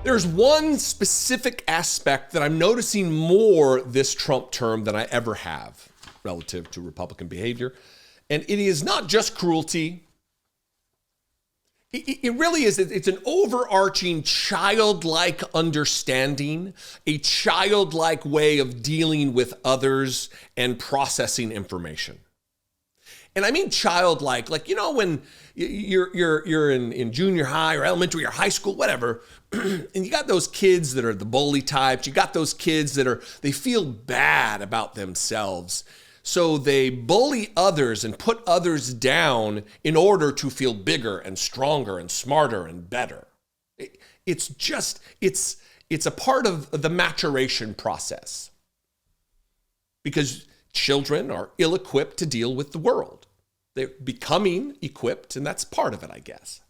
There's one specific aspect that I'm noticing more this Trump term than I ever have relative to Republican behavior. And it is not just cruelty. It really is. It's an overarching childlike understanding, a childlike way of dealing with others and processing information. And I mean childlike, like, you know, when you're in junior high or elementary or high school, whatever, and you got those kids that are the bully types, you got those kids that they feel bad about themselves. So they bully others and put others down in order to feel bigger and stronger and smarter and better. It's a part of the maturation process because children are ill-equipped to deal with the world. They're becoming equipped, and that's part of it, I guess.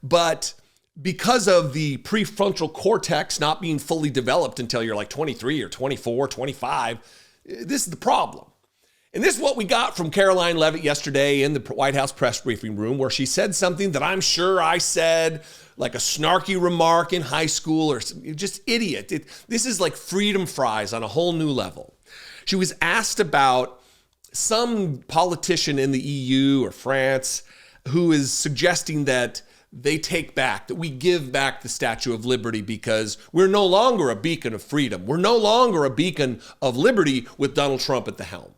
But because of the prefrontal cortex not being fully developed until you're like 23 or 24, 25, this is the problem. And this is what we got from Karoline Leavitt yesterday in the White House press briefing room, where she said something that I'm sure I said, like a snarky remark in high school, or just idiot. This is like freedom fries on a whole new level. She was asked about some politician in the EU or France who is suggesting that that we give back the Statue of Liberty because we're no longer a beacon of freedom. We're no longer a beacon of liberty with Donald Trump at the helm.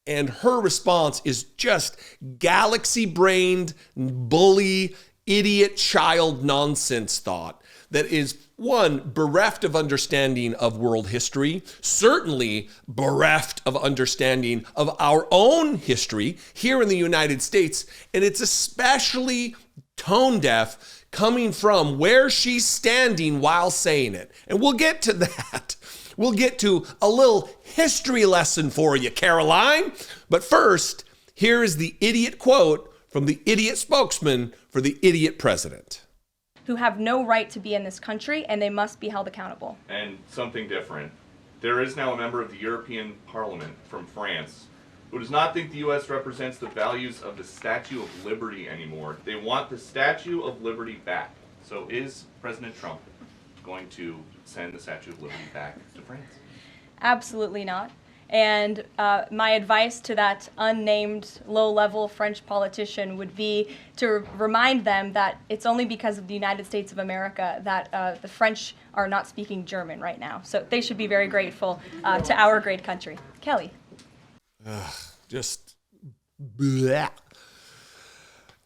And her response is just galaxy-brained, bully, idiot child nonsense thought that is, one, bereft of understanding of world history, certainly bereft of understanding of our own history here in the United States, and it's especially tone deaf coming from where she's standing while saying it. And we'll get to that. We'll get to a little history lesson for you, Karoline. But first, here is the idiot quote from the idiot spokesman for the idiot president. Who have no right to be in this country, and they must be held accountable. And something different. There is now a member of the European Parliament from France who does not think the U.S. represents the values of the Statue of Liberty anymore. They want the Statue of Liberty back. So is President Trump going to send the Statue of Liberty back to France? Absolutely not. And my advice to that unnamed low-level French politician would be to remind them that it's only because of the United States of America that the French are not speaking German right now. So they should be very grateful to our great country. Kelly. Just bleh.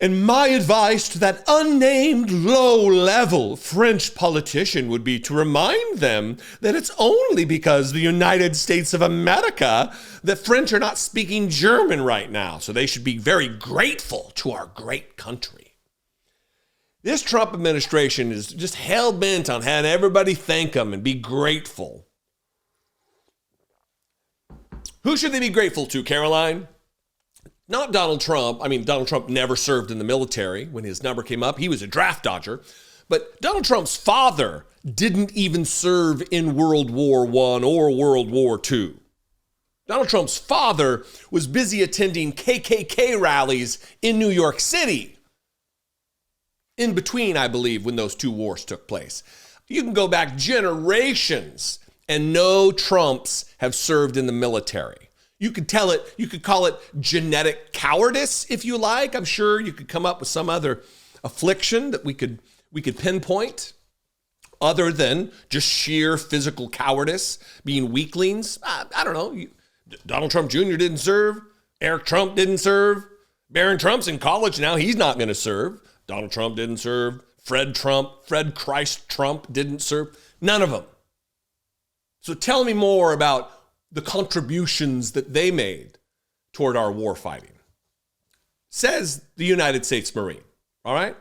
And my advice to that unnamed low-level French politician would be to remind them that it's only because the United States of America that French are not speaking German right now. So they should be very grateful to our great country. This Trump administration is just hell-bent on having everybody thank them and be grateful. Who should they be grateful to, Karoline? Not Donald Trump. I mean, Donald Trump never served in the military. When his number came up, he was a draft dodger. But Donald Trump's father didn't even serve in World War I or World War II. Donald Trump's father was busy attending KKK rallies in New York City. In between, I believe, when those two wars took place. You can go back generations and no Trumps have served in the military. You could call it genetic cowardice if you like. I'm sure you could come up with some other affliction that we could pinpoint other than just sheer physical cowardice, being weaklings. I don't know. Donald Trump Jr. didn't serve. Eric Trump didn't serve. Barron Trump's in college now. He's not going to serve. Donald Trump didn't serve. Fred Christ Trump didn't serve. None of them. So tell me more about the contributions that they made toward our war fighting, says the United States Marine. All right.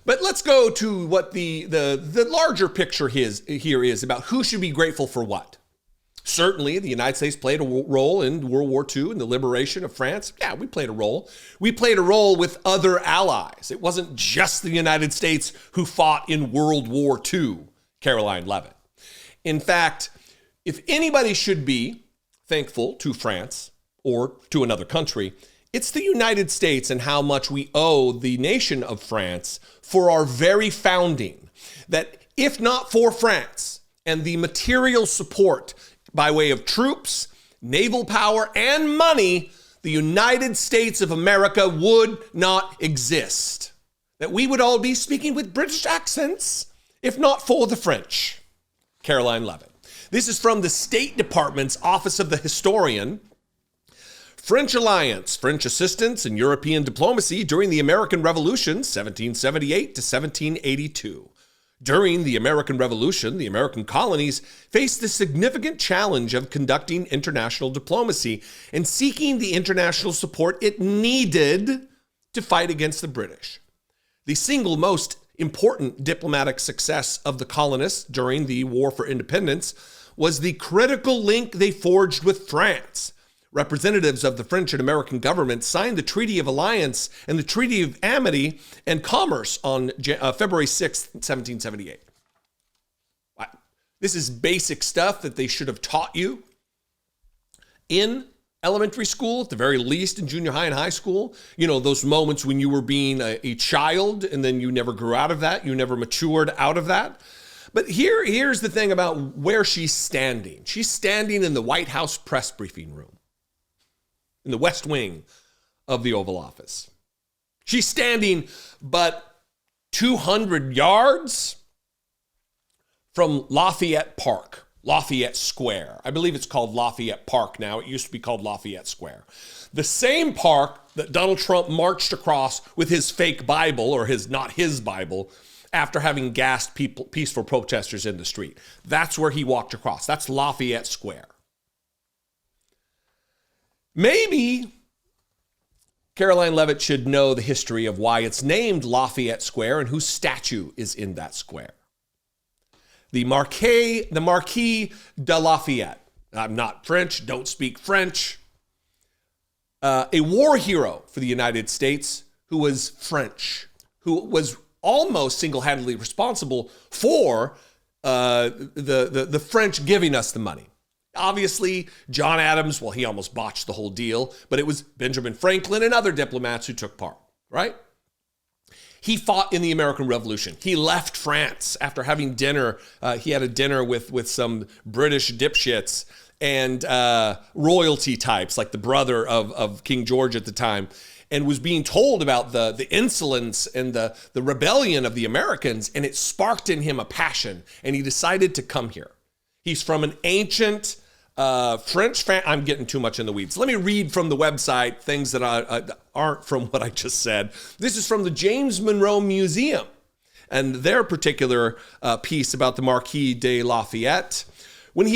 But let's go to what the larger picture here is about who should be grateful for what. Certainly, the United States played a role in World War II and the liberation of France. Yeah, we played a role. We played a role with other allies. It wasn't just the United States who fought in World War II, Karoline Leavitt. In fact, if anybody should be thankful to France or to another country, it's the United States and how much we owe the nation of France for our very founding. That if not for France and the material support by way of troops, naval power, and money, the United States of America would not exist. That we would all be speaking with British accents, if not for the French. Karoline Leavitt. This is from the State Department's Office of the Historian. French alliance, French assistance in European diplomacy during the American Revolution, 1778 to 1782. During the American Revolution, the American colonies faced the significant challenge of conducting international diplomacy and seeking the international support it needed to fight against the British. The single most important diplomatic success of the colonists during the War for Independence was the critical link they forged with France. Representatives of the French and American governments signed the Treaty of Alliance and the Treaty of Amity and Commerce on February 6, 1778. This is basic stuff that they should have taught you in elementary school, at the very least in junior high and high school. You know, those moments when you were being a child and then you never grew out of that, you never matured out of that. But here's the thing about where she's standing. She's standing in the White House press briefing room, in the West Wing of the Oval Office. She's standing but 200 yards from Lafayette Park, Lafayette Square. I believe it's called Lafayette Park now. It used to be called Lafayette Square. The same park that Donald Trump marched across with his fake Bible, or not his Bible, after having gassed peaceful protesters in the street. That's where he walked across. That's Lafayette Square. Maybe Karoline Leavitt should know the history of why it's named Lafayette Square and whose statue is in that square. The Marquis de Lafayette. I'm not French, don't speak French. A war hero for the United States who was French, who was almost single-handedly responsible for the French giving us the money. Obviously, John Adams, well, he almost botched the whole deal, but it was Benjamin Franklin and other diplomats who took part, right? He fought in the American Revolution. He left France after having dinner. He had a dinner with some British dipshits and royalty types, like the brother of King George at the time, and was being told about the insolence and the rebellion of the Americans, and it sparked in him a passion, and he decided to come here. He's from an ancient French family. I'm getting too much in the weeds. Let me read from the website things that aren't from what I just said. This is from the James Monroe Museum and their particular piece about the Marquis de Lafayette. When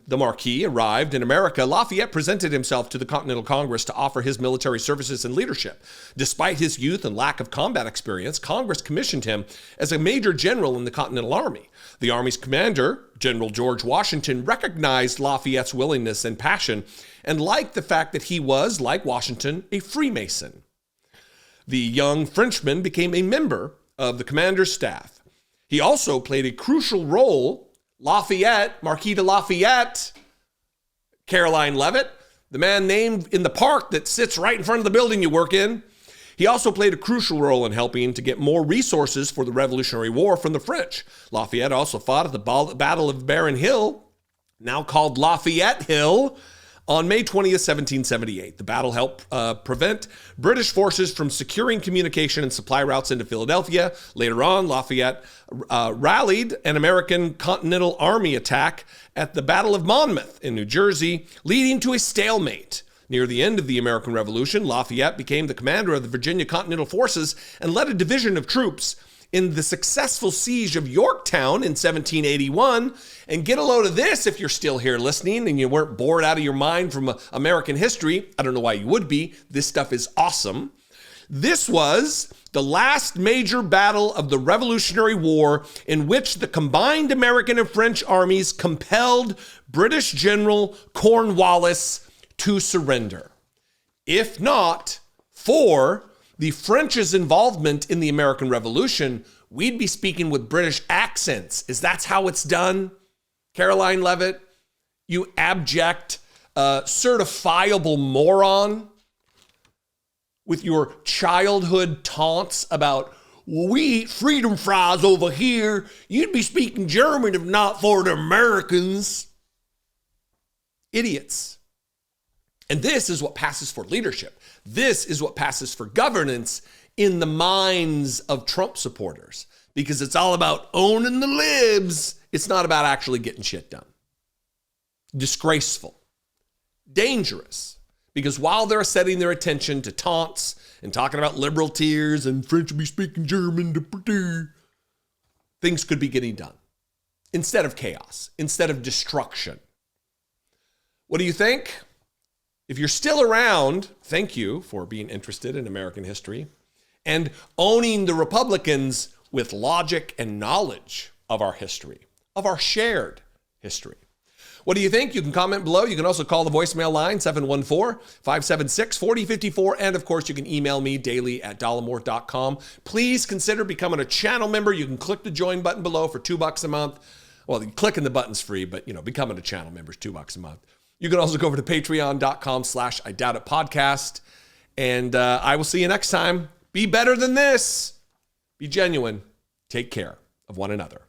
the Marquis arrived in America, Lafayette presented himself to the Continental Congress to offer his military services and leadership. Despite his youth and lack of combat experience, Congress commissioned him as a major general in the Continental Army. The Army's commander, General George Washington, recognized Lafayette's willingness and passion and liked the fact that he was, like Washington, a Freemason. The young Frenchman became a member of the commander's staff. He also played a crucial role. Lafayette, Marquis de Lafayette, Karoline Leavitt, the man named in the park that sits right in front of the building you work in. He also played a crucial role in helping to get more resources for the Revolutionary War from the French. Lafayette also fought at the Battle of Baron Hill, now called Lafayette Hill, on May 20th, 1778. The battle helped prevent British forces from securing communication and supply routes into Philadelphia. Later on, Lafayette rallied an American Continental Army attack at the Battle of Monmouth in New Jersey, leading to a stalemate. Near the end of the American Revolution, Lafayette became the commander of the Virginia Continental Forces and led a division of troops in the successful siege of Yorktown in 1781. And get a load of this if you're still here listening and you weren't bored out of your mind from American history. I don't know why you would be. This stuff is awesome. This was the last major battle of the Revolutionary War in which the combined American and French armies compelled British General Cornwallis to surrender. If not for the French's involvement in the American Revolution, we'd be speaking with British accents. Is that how it's done? Karoline Leavitt, you abject, certifiable moron with your childhood taunts about well, we eat freedom fries over here. You'd be speaking German if not for the Americans. Idiots. And this is what passes for leadership. This is what passes for governance in the minds of Trump supporters, because it's all about owning the libs. It's not about actually getting shit done. Disgraceful. Dangerous. Because while they're setting their attention to taunts and talking about liberal tears and French will be speaking German, things could be getting done instead of chaos, instead of destruction. What do you think? If you're still around, thank you for being interested in American history and owning the Republicans with logic and knowledge of our history, of our shared history. What do you think? You can comment below. You can also call the voicemail line, 714-576-4054. And of course, you can email me daily@dollemore.com. Please consider becoming a channel member. You can click the join button below for $2 a month. Well, clicking the button's free, but becoming a channel member is $2 a month. You can also go over to patreon.com/IDoubtItPodcast. And I will see you next time. Be better than this. Be genuine. Take care of one another.